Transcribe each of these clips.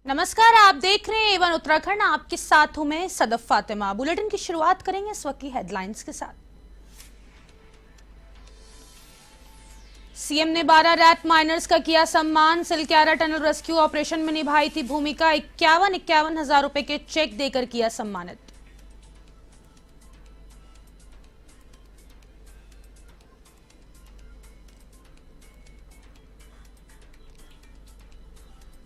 नमस्कार, आप देख रहे हैं एवन उत्तराखंड। आपके साथ हूं मैं सदफ फातिमा। बुलेटिन की शुरुआत करेंगे इस वक्त की हेडलाइंस के साथ। सीएम ने 12 रैट माइनर्स का किया सम्मान। सिलक्यारा टनल रेस्क्यू ऑपरेशन में निभाई थी भूमिका। 51 हजार रुपए के चेक देकर किया सम्मानित।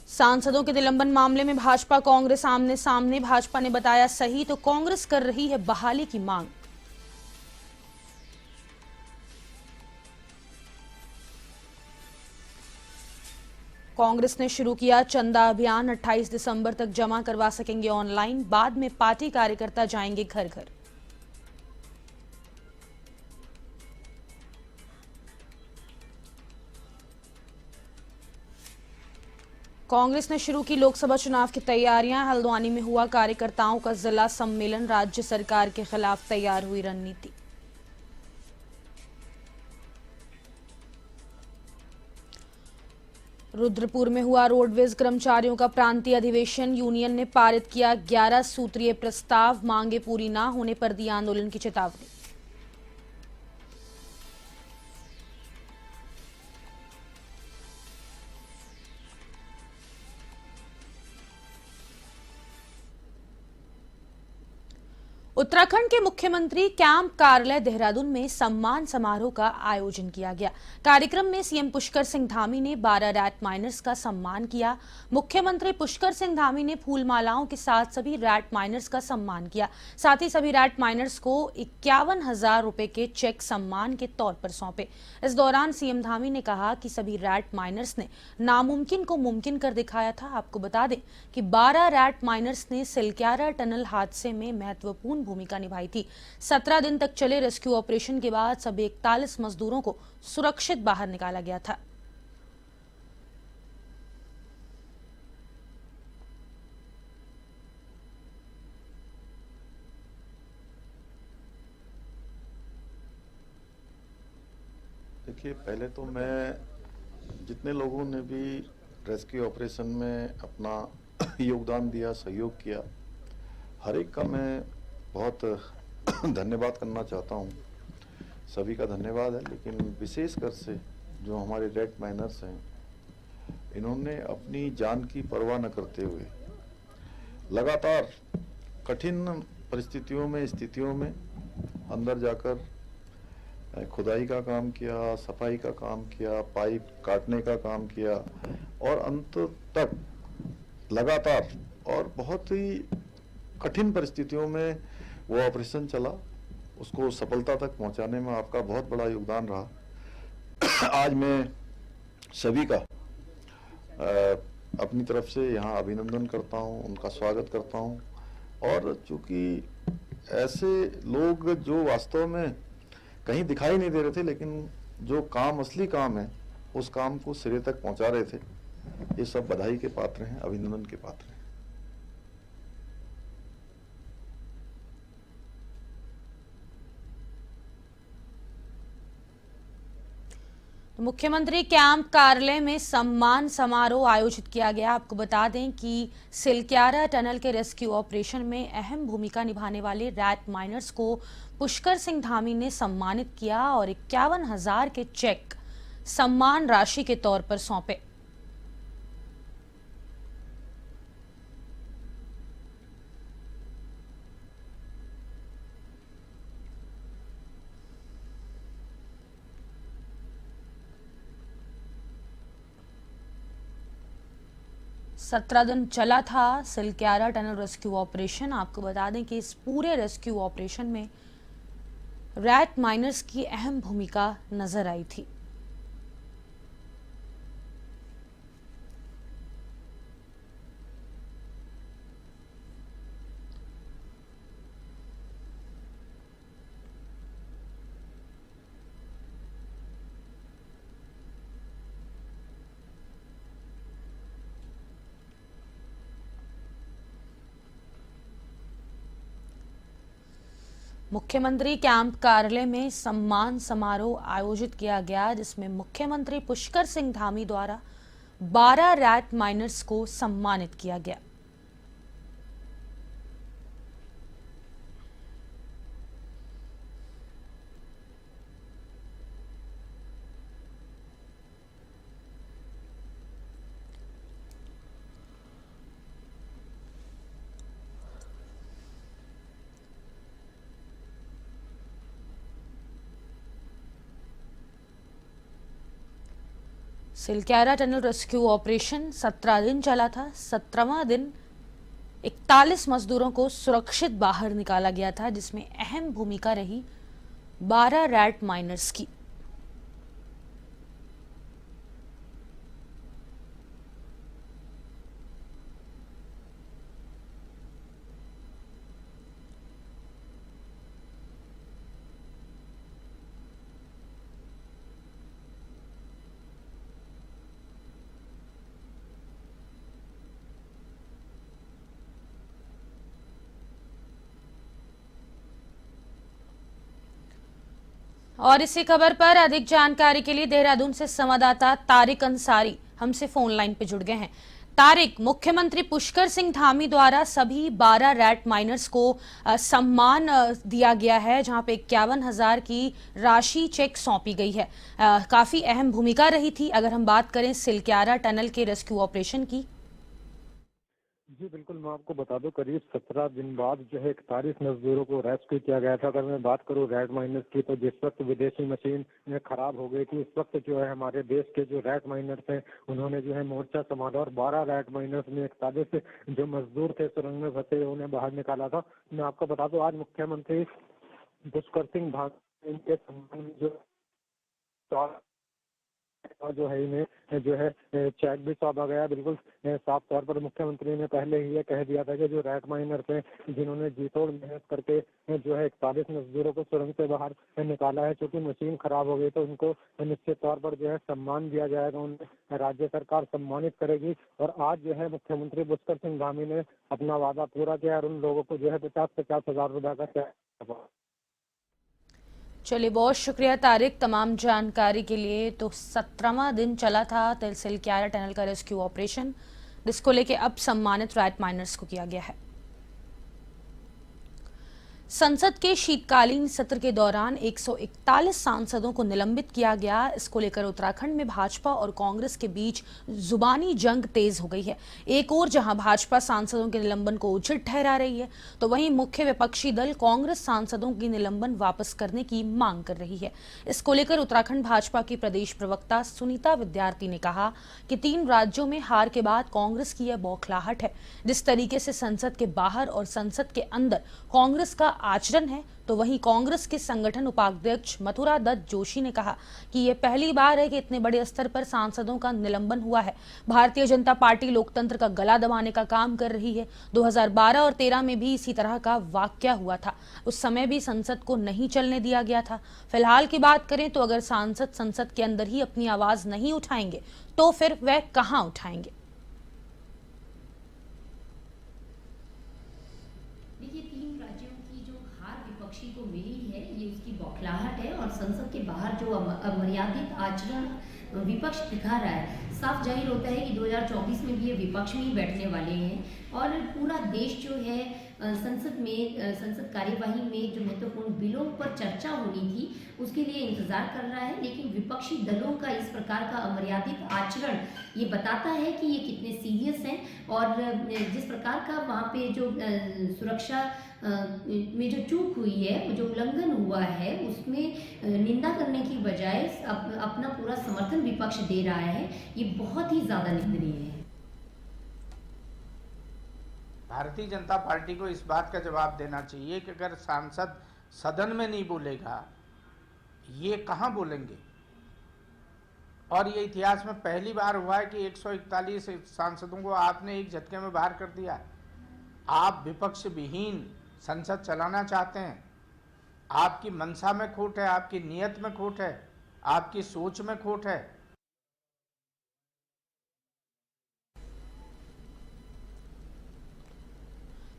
सांसदों के निलंबन मामले में भाजपा कांग्रेस आमने सामने। भाजपा ने बताया सही तो कांग्रेस कर रही है बहाली की मांग। कांग्रेस ने शुरू किया चंदा अभियान। 28 दिसंबर तक जमा करवा सकेंगे ऑनलाइन। बाद में पार्टी कार्यकर्ता जाएंगे घर घर। कांग्रेस ने शुरू की लोकसभा चुनाव की तैयारियां। हल्द्वानी में हुआ कार्यकर्ताओं का जिला सम्मेलन। राज्य सरकार के खिलाफ तैयार हुई रणनीति। रुद्रपुर में हुआ रोडवेज कर्मचारियों का प्रांतीय अधिवेशन। यूनियन ने पारित किया 11 सूत्रीय प्रस्ताव। मांगे पूरी न होने पर दी आंदोलन की चेतावनी। उत्तराखंड के मुख्यमंत्री कैंप कार्यालय देहरादून में सम्मान समारोह का आयोजन किया गया। कार्यक्रम में सीएम पुष्कर सिंह धामी ने 12 रैट माइनर्स का सम्मान किया। मुख्यमंत्री पुष्कर सिंह धामी ने फूलमालाओं के साथ सभी रैट माइनर्स का सम्मान किया। साथ ही सभी रैट माइनर्स को 51 हजार रुपए के चेक सम्मान के तौर पर सौंपे। इस दौरान सीएम धामी ने कहा कि सभी रैट माइनर्स ने नामुमकिन को मुमकिन कर दिखाया था। आपको बता दें कि 12 रैट माइनर्स ने सिलक्यारा टनल हादसे में महत्वपूर्ण भूमिका निभाई थी। 17 दिन तक चले रेस्क्यू ऑपरेशन के बाद सभी 41 मजदूरों को सुरक्षित बाहर निकाला गया था। देखिए, पहले तो मैं जितने लोगों ने भी रेस्क्यू ऑपरेशन में अपना योगदान दिया, सहयोग किया, हर एक का मैं बहुत धन्यवाद करना चाहता हूँ। सभी का धन्यवाद है, लेकिन विशेषकर से जो हमारे रेड माइनर्स हैं, इन्होंने अपनी जान की परवाह न करते हुए लगातार कठिन परिस्थितियों में, स्थितियों में अंदर जाकर खुदाई का काम किया, सफाई का काम किया, पाइप काटने का काम किया और अंत तक लगातार और बहुत ही कठिन परिस्थितियों में वो ऑपरेशन चला। उसको सफलता तक पहुंचाने में आपका बहुत बड़ा योगदान रहा। आज मैं सभी का अपनी तरफ से यहाँ अभिनंदन करता हूँ, उनका स्वागत करता हूँ। और चूंकि ऐसे लोग जो वास्तव में कहीं दिखाई नहीं दे रहे थे, लेकिन जो काम असली काम है उस काम को सिरे तक पहुंचा रहे थे, ये सब बधाई के पात्र हैं, अभिनंदन के पात्र हैं। मुख्यमंत्री कैंप कार्यालय में सम्मान समारोह आयोजित किया गया। आपको बता दें कि सिलक्यारा टनल के रेस्क्यू ऑपरेशन में अहम भूमिका निभाने वाले रैट माइनर्स को पुष्कर सिंह धामी ने सम्मानित किया और 51 हजार के चेक सम्मान राशि के तौर पर सौंपे। 17 दिन चला था सिलक्यारा टनल रेस्क्यू ऑपरेशन। आपको बता दें कि इस पूरे रेस्क्यू ऑपरेशन में रैट माइनर्स की अहम भूमिका नजर आई थी। मुख्यमंत्री कैंप कार्यालय में सम्मान समारोह आयोजित किया गया, जिसमें मुख्यमंत्री पुष्कर सिंह धामी द्वारा 12 रैट माइनर्स को सम्मानित किया गया। सिलक्यारा टनल रेस्क्यू ऑपरेशन 17 दिन चला था। 17वां दिन 41 मजदूरों को सुरक्षित बाहर निकाला गया था, जिसमें अहम भूमिका रही 12 रैट माइनर्स की। और इसी खबर पर अधिक जानकारी के लिए देहरादून से संवाददाता तारिक अंसारी हमसे फोन लाइन पे जुड़ गए हैं। तारिक, मुख्यमंत्री पुष्कर सिंह धामी द्वारा सभी 12 रैट माइनर्स को सम्मान दिया गया है, जहां पे 51,000 की राशि चेक सौंपी गई है। काफी अहम भूमिका रही थी अगर हम बात करें सिलक्यारा टनल के रेस्क्यू ऑपरेशन की। जी बिल्कुल, मैं आपको बता दूं करीब 17 दिन बाद जो है 41 मजदूरों को रेस्क्यू किया गया था। अगर मैं बात करूं रैट माइनर्स की, तो जिस वक्त विदेशी मशीन खराब हो गई थी, उस वक्त जो है हमारे देश के जो रैट माइनर्स हैं उन्होंने जो है मोर्चा संभाला और 12 रैट माइनर्स में 41 जो मजदूर थे सुरंग में फंसे उन्हें बाहर निकाला था। मैं आपको बता दूं आज मुख्यमंत्री पुष्कर सिंह धामी के सम्मान में जो है इन्हें जो है चेक भी सौंपा गया। बिल्कुल साफ तौर पर मुख्यमंत्री ने पहले ही ये कह दिया था कि जो रैट माइनर्स हैं जिन्होंने जी तोड़ मेहनत करके जो है 41 मजदूरों को सुरंग से बाहर निकाला है, क्योंकि मशीन खराब हो गई तो उनको निश्चित तौर पर जो है सम्मान दिया जाएगा, उन्हें राज्य सरकार सम्मानित करेगी। और आज जो है मुख्यमंत्री पुष्कर सिंह धामी ने अपना वादा पूरा किया और उन लोगों को जो है 50-50 हजार रुपए का चेक। चलिए, बहुत शुक्रिया तारिक तमाम जानकारी के लिए। तो 17वां दिन चला था सिलक्यारा टनल का रेस्क्यू ऑपरेशन, जिसको लेके अब सम्मानित रैट माइनर्स को किया गया है। संसद के शीतकालीन सत्र के दौरान 141 सांसदों को निलंबित किया गया। इसको लेकर उत्तराखंड में भाजपा और कांग्रेस के बीच जुबानी जंग तेज हो गई है। एक ओर जहां भाजपा सांसदों के निलंबन को उचित ठहरा रही है, तो वहीं मुख्य विपक्षी दल कांग्रेस सांसदों की निलंबन वापस करने की मांग कर रही है। इसको लेकर उत्तराखंड भाजपा की प्रदेश प्रवक्ता सुनीता विद्यार्थी ने कहा कि 3 राज्यों में हार के बाद कांग्रेस की यह बौखलाहट है। जिस तरीके से संसद के बाहर और संसद के अंदर कांग्रेस का आचरण है, तो वहीं कांग्रेस के संगठन उपाध्यक्ष मथुरा दत्त जोशी ने कहा कि यह पहली बार है कि इतने बड़े स्तर पर सांसदों का निलंबन हुआ है। भारतीय जनता पार्टी लोकतंत्र का गला दबाने का काम कर रही है। 2012 और 13 में भी इसी तरह का वाकया हुआ था, उस समय भी संसद को नहीं चलने दिया गया था। फिलहाल की बात करें तो अगर सांसद संसद के अंदर ही अपनी आवाज नहीं उठाएंगे तो फिर वह कहां उठाएंगे। विपक्षी को मिली है, ये उसकी बौखलाहट है। और संसद के बाहर जो अमर्यादित आचरण विपक्ष दिखा रहा है, साफ जाहिर होता है कि 2024 में भी ये विपक्ष में ही बैठने वाले हैं। और पूरा देश जो है संसद कार्यवाही में जो महत्वपूर्ण बिलों पर चर्चा होनी थी उसके लिए इंतजार कर रहा है। लेकिन विपक्षी दलों का इस प्रकार का अमर्यादित आचरण ये बताता है कि ये कितने सीरियस हैं। और जिस प्रकार का वहाँ पे जो सुरक्षा में जो चूक हुई है, जो उल्लंघन हुआ है, उसमें निंदा करने की बजाय अपना पूरा समर्थन विपक्ष दे रहा है, ये बहुत ही ज़्यादा निंदनीय है। भारतीय जनता पार्टी को इस बात का जवाब देना चाहिए कि अगर सांसद सदन में नहीं बोलेगा, ये कहाँ बोलेंगे। और ये इतिहास में पहली बार हुआ है कि 141 सांसदों को आपने एक झटके में बाहर कर दिया। आप विपक्ष विहीन संसद चलाना चाहते हैं, आपकी मंशा में खोट है, आपकी नीयत में खोट है, आपकी सोच में खोट है।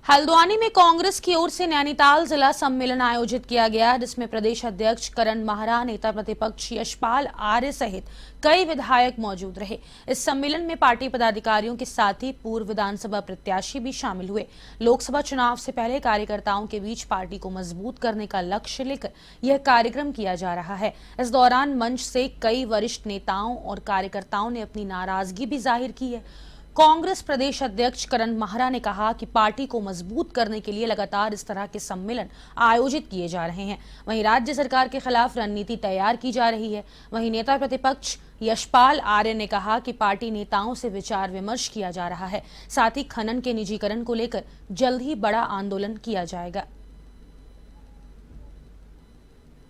हल्द्वानी में कांग्रेस की ओर से नैनीताल जिला सम्मेलन आयोजित किया गया, जिसमें प्रदेश अध्यक्ष करण माहरा, नेता प्रतिपक्ष यशपाल आर्य सहित कई विधायक मौजूद रहे। इस सम्मेलन में पार्टी पदाधिकारियों के साथ ही पूर्व विधानसभा प्रत्याशी भी शामिल हुए। लोकसभा चुनाव से पहले कार्यकर्ताओं के बीच पार्टी को मजबूत करने का लक्ष्य लेकर यह कार्यक्रम किया जा रहा है। इस दौरान मंच से कई वरिष्ठ नेताओं और कार्यकर्ताओं ने अपनी नाराजगी भी जाहिर की है। कांग्रेस प्रदेश अध्यक्ष करण माहरा ने कहा कि पार्टी को मजबूत करने के लिए लगातार इस तरह के सम्मेलन आयोजित किए जा रहे हैं। वहीं राज्य सरकार के खिलाफ रणनीति तैयार की जा रही है। वहीं नेता प्रतिपक्ष यशपाल आर्य ने कहा कि पार्टी नेताओं से विचार विमर्श किया जा रहा है। साथ ही खनन के निजीकरण को लेकर जल्द ही बड़ा आंदोलन किया जाएगा।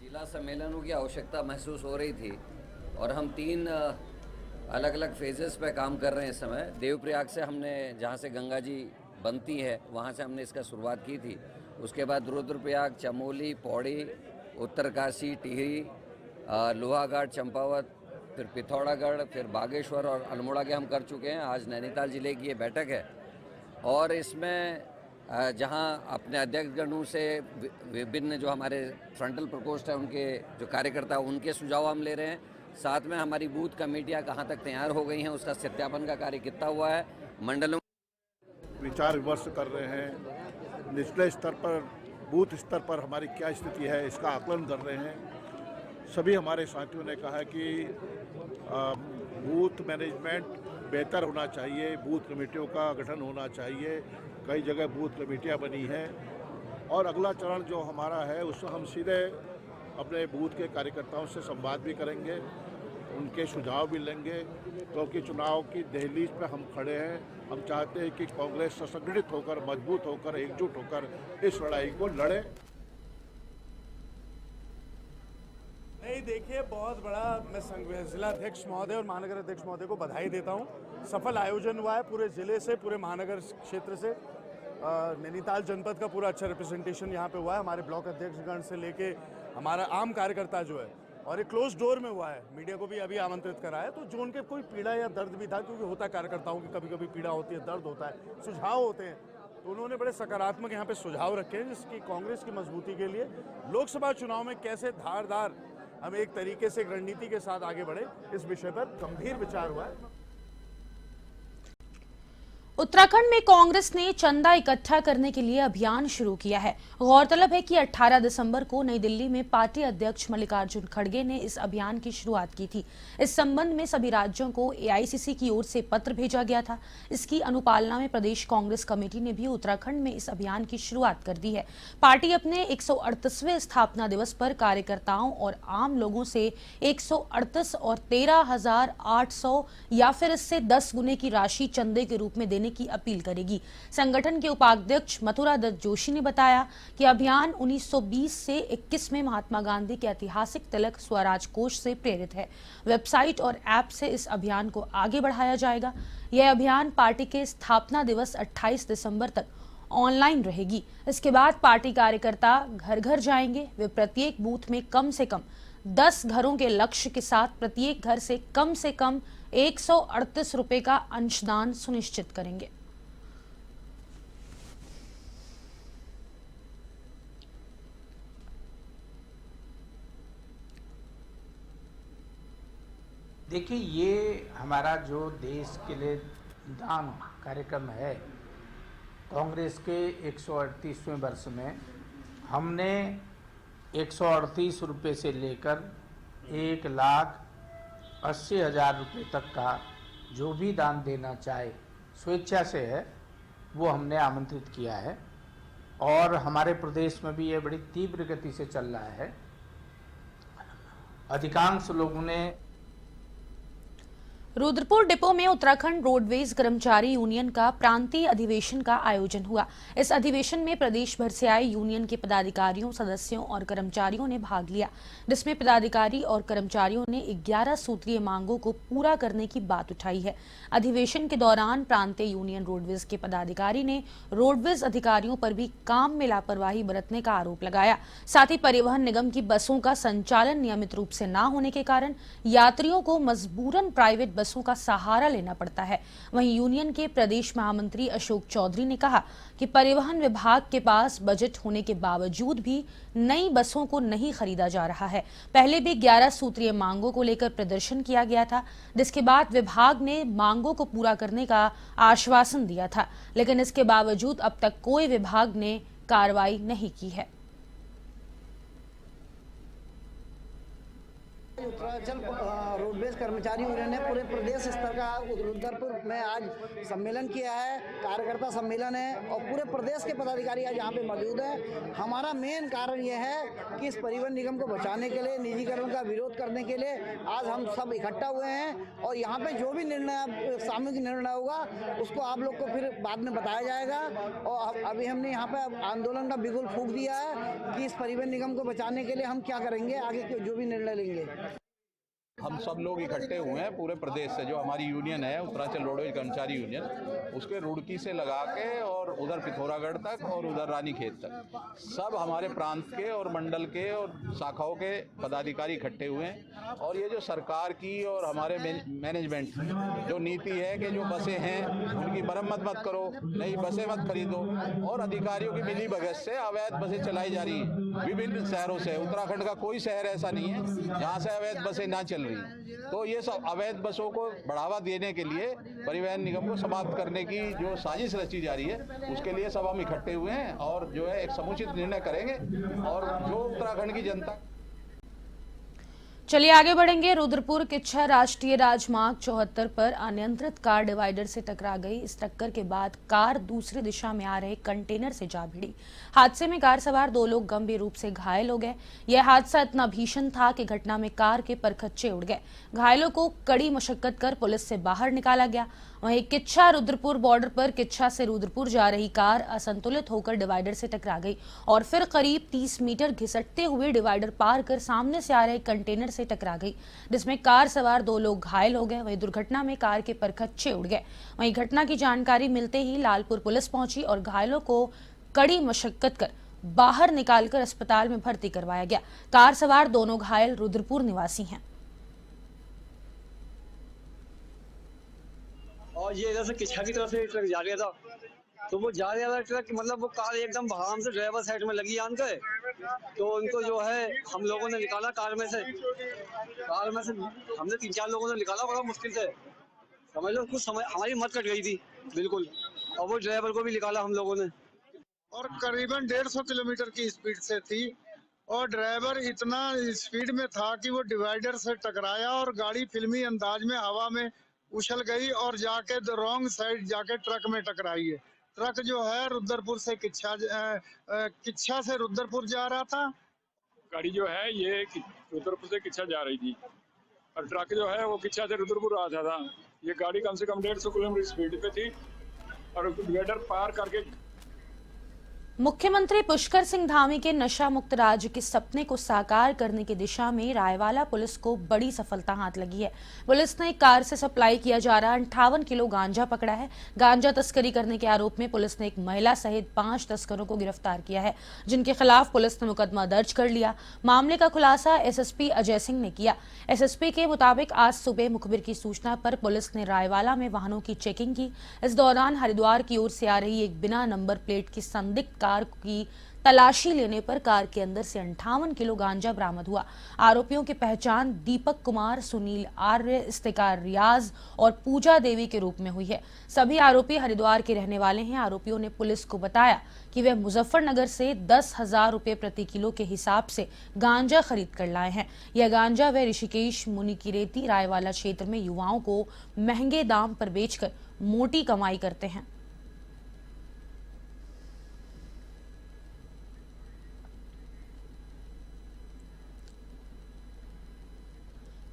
जिला सम्मेलनों की आवश्यकता महसूस हो रही थी और हम 3 अलग अलग फेजेस पे काम कर रहे हैं इस समय। देवप्रयाग से हमने, जहाँ से गंगा जी बनती है, वहाँ से हमने इसका शुरुआत की थी। उसके बाद रुद्रप्रयाग, चमोली, पौड़ी, उत्तरकाशी, टिहरी, लोहागढ़, चंपावत, फिर पिथौरागढ़, फिर बागेश्वर और अल्मोड़ा के हम कर चुके हैं। आज नैनीताल जिले की ये बैठक है और इसमें जहाँ अपने अध्यक्षगणों से विभिन्न जो हमारे फ्रंटल प्रकोष्ठ है, उनके जो कार्यकर्ता, उनके सुझाव हम ले रहे हैं। साथ में हमारी बूथ कमेटियां कहां तक तैयार हो गई हैं, उसका सत्यापन का कार्य कितना हुआ है, मंडलों विचार विमर्श कर रहे हैं। निचले स्तर पर, बूथ स्तर पर हमारी क्या स्थिति है, इसका आकलन कर रहे हैं। सभी हमारे साथियों ने कहा कि बूथ मैनेजमेंट बेहतर होना चाहिए, बूथ कमेटियों का गठन होना चाहिए। कई जगह बूथ कमेटियां बनी हैं और अगला चरण जो हमारा है उसमें हम सीधे अपने बूथ के कार्यकर्ताओं से संवाद भी करेंगे, उनके सुझाव भी लेंगे, क्योंकि चुनाव की दहलीज पे हम खड़े हैं। हम चाहते हैं कि कांग्रेस संगठित होकर, मजबूत होकर, एकजुट होकर इस लड़ाई को लड़े। नहीं, देखिए, बहुत बड़ा मैं जिलाध्यक्ष महोदय और महानगर अध्यक्ष महोदय को बधाई देता हूँ। सफल आयोजन हुआ है पूरे जिले से, पूरे महानगर क्षेत्र से। नैनीताल जनपद का पूरा अच्छा रिप्रेजेंटेशन यहाँ पे हुआ है। हमारे ब्लॉक अध्यक्षगण से लेके हमारा आम कार्यकर्ता जो है, और एक क्लोज डोर में हुआ है। मीडिया को भी अभी आमंत्रित करा है, तो जो उनके कोई पीड़ा या दर्द भी था, क्योंकि होता है कार्यकर्ताओं की कभी कभी पीड़ा होती है, दर्द होता है, सुझाव होते हैं, तो उन्होंने बड़े सकारात्मक यहाँ पे सुझाव रखे हैं, जिसकी कांग्रेस की मजबूती के लिए लोकसभा चुनाव में कैसे धारदार हम एक तरीके से एक रणनीति के साथ आगे बढ़े, इस विषय पर गंभीर विचार हुआ है। उत्तराखंड में कांग्रेस ने चंदा इकट्ठा करने के लिए अभियान शुरू किया है। गौरतलब है कि 18 दिसंबर को नई दिल्ली में पार्टी अध्यक्ष मल्लिकार्जुन खड़गे ने इस अभियान की शुरुआत की थी। इस संबंध में सभी राज्यों को एआईसीसी की ओर से पत्र भेजा गया था। इसकी अनुपालना में प्रदेश कांग्रेस कमेटी ने भी उत्तराखंड में इस अभियान की शुरुआत कर दी है। पार्टी अपने 138वें स्थापना दिवस पर कार्यकर्ताओं और आम लोगों से 138 और 13,800 या फिर इससे 10 गुने की राशि चंदे के रूप में देने की अपील करेगी। संगठन के उपाध्यक्ष मथुरा दत्त जोशी ने बताया कि अभियान 1920 से 21 में महात्मा गांधी के ऐतिहासिक तिलक स्वराज कोष से प्रेरित है। वेबसाइट और ऐप से इस अभियान को आगे बढ़ाया जाएगा। यह अभियान पार्टी के स्थापना दिवस 28 दिसंबर तक ऑनलाइन रहेगी। इसके बाद पार्टी कार्यकर्ता घर घर जाएंगे। वे प्रत्येक बूथ में कम से कम 10 घरों के लक्ष्य के साथ प्रत्येक घर से कम 138 रुपए का अंशदान सुनिश्चित करेंगे। देखिए, ये हमारा जो देश के लिए दान कार्यक्रम है, कांग्रेस के 138वें वर्ष में हमने 138 रुपये से लेकर 1,80,000 रुपये तक का जो भी दान देना चाहे स्वेच्छा से है, वो हमने आमंत्रित किया है। और हमारे प्रदेश में भी ये बड़ी तीव्र गति से चल रहा है। अधिकांश लोगों ने रुद्रपुर डिपो में उत्तराखंड रोडवेज कर्मचारी यूनियन का प्रांतीय अधिवेशन का आयोजन हुआ। इस अधिवेशन में प्रदेश भर से आए यूनियन के पदाधिकारियों, सदस्यों और कर्मचारियों ने भाग लिया, जिसमें पदाधिकारी और कर्मचारियों ने 11 सूत्रीय मांगों को पूरा करने की बात उठाई है। अधिवेशन के दौरान प्रांतीय यूनियन रोडवेज के पदाधिकारी ने रोडवेज अधिकारियों पर भी काम में लापरवाही बरतने का आरोप लगाया। साथ ही परिवहन निगम की बसों का संचालन नियमित रूप से न होने के कारण यात्रियों को मजबूरन प्राइवेट बसों का सहारा लेना पड़ता है। वहीं यूनियन के प्रदेश महामंत्री अशोक चौधरी ने कहा कि परिवहन विभाग के पास बजट होने के बावजूद भी नई बसों को नहीं खरीदा जा रहा है। पहले भी 11 सूत्रीय मांगों को लेकर प्रदर्शन किया गया था, जिसके बाद विभाग ने मांगों को पूरा करने का आश्वासन दिया था, लेकिन इसके बावजूद अब तक कोई विभाग ने कार्रवाई नहीं की है। उत्तरांचल रोडवेज कर्मचारी यूनियन ने पूरे प्रदेश स्तर का रुद्रपुर में आज सम्मेलन किया है, कार्यकर्ता सम्मेलन है और पूरे प्रदेश के पदाधिकारी आज यहाँ पे मौजूद हैं। हमारा मेन कारण यह है कि इस परिवहन निगम को बचाने के लिए, निजीकरण का विरोध करने के लिए आज हम सब इकट्ठा हुए हैं और यहाँ पे जो भी निर्णय, सामूहिक निर्णय होगा उसको आप लोग को फिर बाद में बताया जाएगा। और अभी हमने यहाँ पे आंदोलन का बिगुल फूंक दिया है कि इस परिवहन निगम को बचाने के लिए हम क्या करेंगे, आगे जो भी निर्णय लेंगे। हम सब लोग इकट्ठे हुए हैं पूरे प्रदेश से, जो हमारी यूनियन है उत्तरांचल रोडवेज कर्मचारी यूनियन, उसके रुड़की से लगा के और उधर पिथौरागढ़ तक और उधर रानीखेत तक सब हमारे प्रांत के और मंडल के और शाखाओं के पदाधिकारी इकट्ठे हुए हैं। और ये जो सरकार की और हमारे मैनेजमेंट जो नीति है कि जो बसें हैं उनकी मरम्मत मत करो, नई बसें मत खरीदो, और अधिकारियों की मिली भगत से अवैध बसें चलाई जा रही है विभिन्न शहरों से। उत्तराखंड का कोई शहर ऐसा नहीं है जहाँ से अवैध बसें ना चल रही। तो ये सब अवैध बसों को बढ़ावा देने के लिए, परिवहन निगम को समाप्त करने की जो साजिश रची जा रही है, उसके लिए सब हम इकट्ठे हुए हैं और जो है एक समुचित निर्णय करेंगे। और जो उत्तराखंड की जनता, चलिए आगे बढ़ेंगे। रुद्रपुर किच्छा राष्ट्रीय राजमार्ग 74 पर अनियंत्रित कार डिवाइडर से टकरा गई। इस टक्कर के बाद कार दूसरी दिशा में आ रहे कंटेनर से जा भिड़ी। हादसे में कार सवार 2 लोग गंभीर रूप से घायल हो गए। यह हादसा इतना भीषण था कि घटना में कार के परखच्चे उड़ गए। घायलों को कड़ी मशक्कत कर पुलिस से बाहर निकाला गया। वहीं किच्छा रुद्रपुर बॉर्डर पर किच्छा से रुद्रपुर जा रही कार असंतुलित होकर डिवाइडर से टकरा गई और फिर करीब 30 मीटर घिसटते हुए डिवाइडर पार कर सामने से आ रहे कंटेनर से टकरा गई, जिसमें कार सवार 2 लोग घायल हो गए। वहीं दुर्घटना में कार के परखच्चे उड़ गए। वहीं घटना की जानकारी मिलते ही लालपुर पुलिस पहुंची और घायलों को कड़ी मशक्कत कर बाहर निकालकर अस्पताल में भर्ती करवाया गया। कार सवार दोनों घायल रुद्रपुर निवासी हैं। और ये इधर से किच्छा की तरफ से ट्रक जा रहा था, तो वो जा रहा था ट्रक, मतलब वो कार एकदम बहाम से ड्राइवर साइड में लगी आन के, तो उनको जो है हम लोगों ने निकाला कार में से हमने 3-4 लोगों ने निकाला बड़ा मुश्किल से, समझ लो कुछ समय हमारी मत कट गई थी बिल्कुल। और वो ड्राइवर को भी निकाला हम लोगों ने। और करीबन 150 किलोमीटर की स्पीड से थी और ड्राइवर इतना स्पीड में था कि वो डिवाइडर से टकराया और गाड़ी फिल्मी अंदाज में हवा में उछल गई और जाके रॉन्ग साइड जाके ट्रक में टकराई है। ट्रक जो है रुद्रपुर से किच्छा से रुद्रपुर जा रहा था। गाड़ी जो है ये रुद्रपुर से किच्छा जा रही थी और ट्रक जो है वो किच्छा से रुद्रपुर आ रहा था। ये गाड़ी कम से कम 150 किलोमीटर स्पीड पे थी और डिवाइडर पार करके। मुख्यमंत्री पुष्कर सिंह धामी के नशा मुक्त राज्य के सपने को साकार करने की दिशा में रायवाला पुलिस को बड़ी सफलता हाथ लगी है। पुलिस ने एक कार से सप्लाई किया जा रहा 58 किलो गांजा पकड़ा है। गांजा तस्करी करने के आरोप में पुलिस ने एक महिला सहित 5 तस्करों को गिरफ्तार किया है, जिनके खिलाफ पुलिस ने मुकदमा दर्ज कर लिया। मामले का खुलासा एसएसपी अजय सिंह ने किया। एसएसपी के मुताबिक आज सुबह मुखबिर की सूचना पर पुलिस ने रायवाला में वाहनों की चेकिंग की। इस दौरान हरिद्वार की ओर से आ रही एक बिना नंबर प्लेट की संदिग्ध कार की तलाशी लेने पर कार के अंदर से 58 किलो गांजा बरामद हुआ। आरोपियों की पहचान दीपक कुमार, सुनील आर्य, इफ्तिकार रियाज और पूजा देवी के रूप में हुई है। सभी आरोपी हरिद्वार के रहने वाले हैं। आरोपियों ने पुलिस को बताया कि वे मुजफ्फरनगर से 10,000 रुपए प्रति किलो के हिसाब से गांजा खरीद कर लाए हैं। यह गांजा वे ऋषिकेश, मुनिकीरेती, रायवाला क्षेत्र में युवाओं को महंगे दाम पर बेचकर मोटी कमाई करते हैं।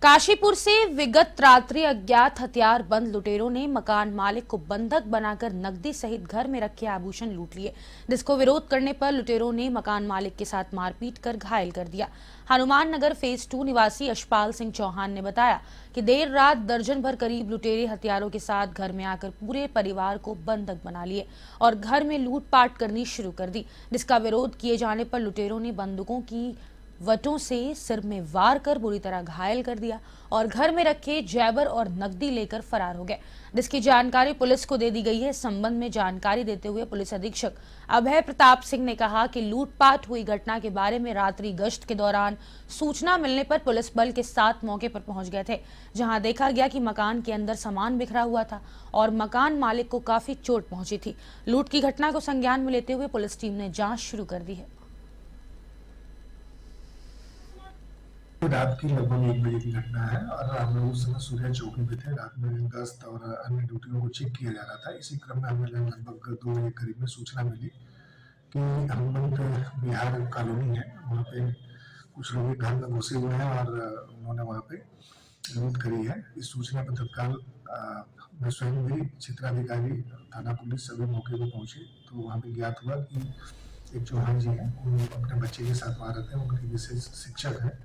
काशीपुर से विगत रात्रि अज्ञात हथियार बंद लुटेरों ने मकान मालिक को बंधक बनाकर नकदी सहित घर में रखे आभूषण लूट लिए, जिसको विरोध करने पर लुटेरों ने मकान मालिक के साथ मारपीट कर घायल कर दिया। हनुमान नगर फेज 2 निवासी यशपाल सिंह चौहान ने बताया कि देर रात दर्जन भर करीब लुटेरे हथियारों के साथ घर में आकर पूरे परिवार को बंधक बना लिए और घर में लूटपाट करनी शुरू कर दी, जिसका विरोध किए जाने पर लुटेरों ने बंदूकों की वटों से सिर में वार कर बुरी तरह घायल कर दिया और घर में रखे जेवर और नकदी लेकर फरार हो गए, जिसकी जानकारी पुलिस को दे दी गई है। इस संबंध में जानकारी देते हुए पुलिस अधीक्षक अभय प्रताप सिंह ने कहा कि लूटपाट हुई घटना के बारे में रात्रि गश्त के दौरान सूचना मिलने पर पुलिस बल के साथ मौके पर पहुंच गए थे, जहां देखा गया कि मकान के अंदर सामान बिखरा हुआ था और मकान मालिक को काफी चोट पहुंची थी। लूट की घटना को संज्ञान में लेते हुए पुलिस टीम ने जांच शुरू कर दी है। रात की लगभग 1 बजे की घटना है और हम लोग उस समय सूर्य चौकी पे थे। रात में गश्त और अन्य ड्यूटियों को चेक किया जा रहा था। इसी क्रम में हमें लगभग 2 बजे करीब में सूचना मिली कि हनुमंत बिहार कॉलोनी है, वहाँ पे कुछ लोग घर में घुसे हुए हैं और उन्होंने वहाँ पे लूट करी है। इस सूचना पर तत्काल मैं स्वयं भी क्षेत्राधिकारी थाना पुलिस सभी मौके पर पहुंचे तो वहाँ पे ज्ञात हुआ कि एक चौहान जी हैं, वो अपने बच्चे के साथ वहाँ रहते हैं, उनके विशेष शिक्षक हैं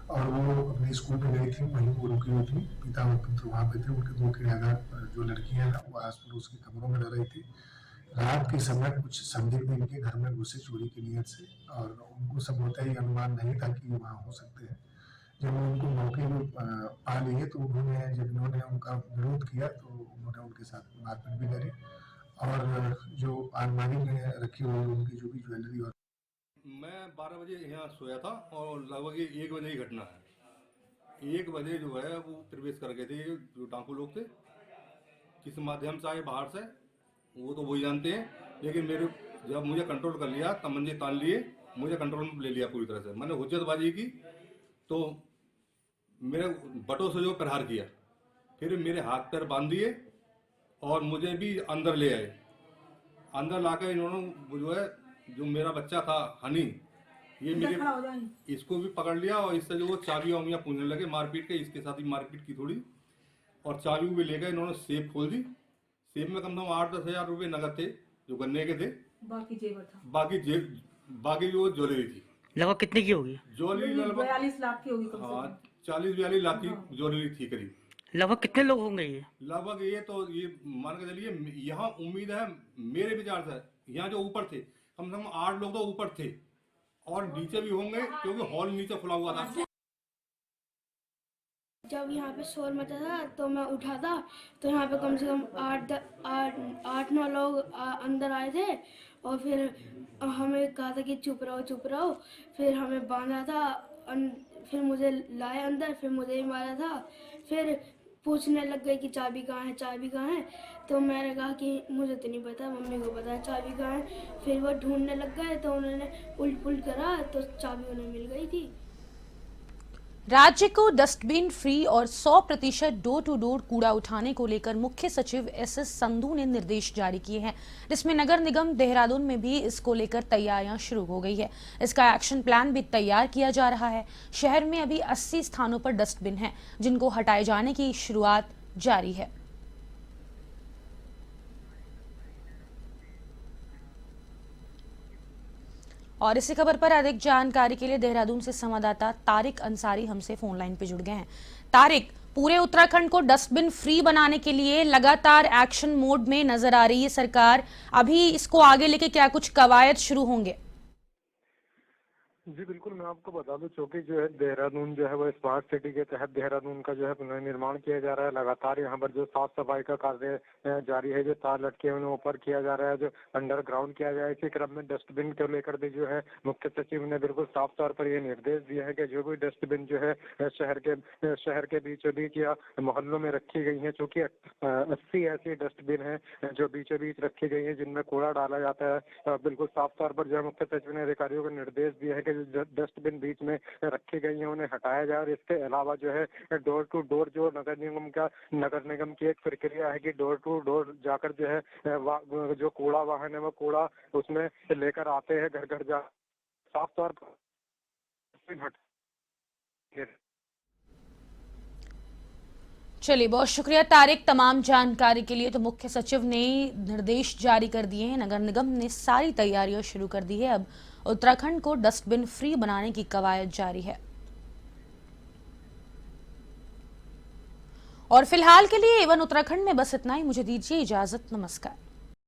और वो अपने स्कूल पे गई थी, वहीं वो रुकी हुई थी। पिता और पुत्र वहाँ पे थे। उनके 2 किराएदार जो लड़कियां हैं वो आस पड़ोस के कमरों में रह रही थी। रात के समय कुछ संदिग्ध इनके घर में घुसे चोरी की नीयत से और उनको संभवतः ही अनुमान नहीं था कि ये वहाँ हो सकते हैं। जब उनको मौके पर पा लिए तो जब इन्होंने उनका विरोध किया तो उन्होंने उनके साथ मारपीट भी करी और जो अलमारी में रखी हुई उनकी जो भी ज्वेलरी और मैं 12 बजे यहाँ सोया था और लगभग 1 बजे की घटना है। 1 बजे जो है वो प्रवेश कर गए थे जो डाकू लोग थे। किस माध्यम से आए बाहर से वो तो वही जानते हैं, लेकिन जब मुझे कंट्रोल कर लिया तब मंजे तान लिए, मुझे कंट्रोल में ले लिया पूरी तरह से। मैंने हुज्जतबाजी की तो मेरे बटों से जो प्रहार किया, फिर मेरे हाथ पैर बांध दिए और मुझे भी अंदर ले आए। अंदर लाकर इन्होंने जो है जो मेरा बच्चा था हनी, ये मेरे इसको भी पकड़ लिया और इससे जो वो चाबियां उंगलियां पूछने लगे, मारपीट के इसके साथ ही मारपीट की थोड़ी और चाबी भी लेकर इन्होंने सेफ खोल दी। सेफ में कम से कम 8-10 हज़ार रुपये नगद थे जो गन्ने के थे, बाकी जेवर था, बाकी जो ज्वेलरी थी। लगभग कितने की होगी? ज्वेलरी लगभग 42 लाख की होगी। हाँ, 40-42 लाख की ज्वेलरी थी करीब। लगभग कितने लोग होंगे ये? लगभग ये मान के चलिए, यहाँ उम्मीद है मेरे विचार से यहाँ जो ऊपर थे कम से कम 8 लोग तो ऊपर थे और नीचे भी होंगे क्योंकि हॉल नीचे खुला हुआ था। जब यहाँ पे शोर मचा था तो मैं उठा था तो यहाँ पे कम से कम 8-9 लोग अंदर आए थे और फिर हमें कहा था कि चुप रहो। फिर हमें बांधा था, फिर मुझे लाए अंदर, फिर मुझे ही मारा था। फिर पूछने लग गए कि चाबी कहाँ है। तो मैंने कहा कि मुझे तो नहीं पता, मम्मी को पता है चाबी कहाँ है। फिर वो ढूंढने लग गए तो उन्होंने उल्ट करा तो चाबी उन्हें मिल गई थी। राज्य को डस्टबिन फ्री और 100% डोर टू डोर कूड़ा उठाने को लेकर मुख्य सचिव SS संधू ने निर्देश जारी किए हैं, जिसमें नगर निगम देहरादून में भी इसको लेकर तैयारियां शुरू हो गई है। इसका एक्शन प्लान भी तैयार किया जा रहा है। शहर में अभी 80 स्थानों पर डस्टबिन हैं, जिनको हटाए जाने की शुरुआत जारी है। और इसी खबर पर अधिक जानकारी के लिए देहरादून से संवाददाता तारिक अंसारी हमसे फोन लाइन पे जुड़ गए हैं। तारिक, पूरे उत्तराखंड को डस्टबिन फ्री बनाने के लिए लगातार एक्शन मोड में नजर आ रही है सरकार। अभी इसको आगे लेके क्या कुछ कवायद शुरू होंगे? जी बिल्कुल, मैं आपको बता दूं, चूंकि जो है देहरादून जो है वो स्मार्ट सिटी के तहत देहरादून का जो है पुनर्निर्माण किया जा रहा है। लगातार यहाँ पर जो साफ सफाई का कार्य जारी है, जो तार लटके हुए ऊपर किया जा रहा है, जो अंडरग्राउंड किया जा रहा है। इसी क्रम में डस्टबिन को लेकर भी जो है मुख्य सचिव ने बिल्कुल साफ तौर पर ये निर्देश दिया है कि जो भी डस्टबिन जो है शहर के बीचों बीच या मोहल्लों में रखी गई है, चूँकि 80 ऐसी डस्टबिन है जो बीचों बीच रखी गई है जिनमें कूड़ा डाला जाता है। बिल्कुल साफ तौर पर जो है मुख्य सचिव ने अधिकारियों को निर्देश दिया है कि डस्टबिन बीच में रखी गई है उन्हें हटाया जाए। और इसके अलावा जो है डोर टू डोर जो नगर निगम की एक प्रक्रिया है कि डोर टू डोर जाकर जो है जो कूड़ा वाहन है वो कूड़ा उसमें लेकर आते हैं, घर घर जा साफ तौर पर। चलिए, बहुत शुक्रिया तारिक तमाम जानकारी के लिए। तो मुख्य सचिव ने निर्देश जारी कर दिए हैं, नगर निगम ने सारी तैयारियां शुरू कर दी है। अब उत्तराखंड को डस्टबिन फ्री बनाने की कवायद जारी है। और फिलहाल के लिए एवन उत्तराखंड में बस इतना ही। मुझे दीजिए इजाजत, नमस्कार।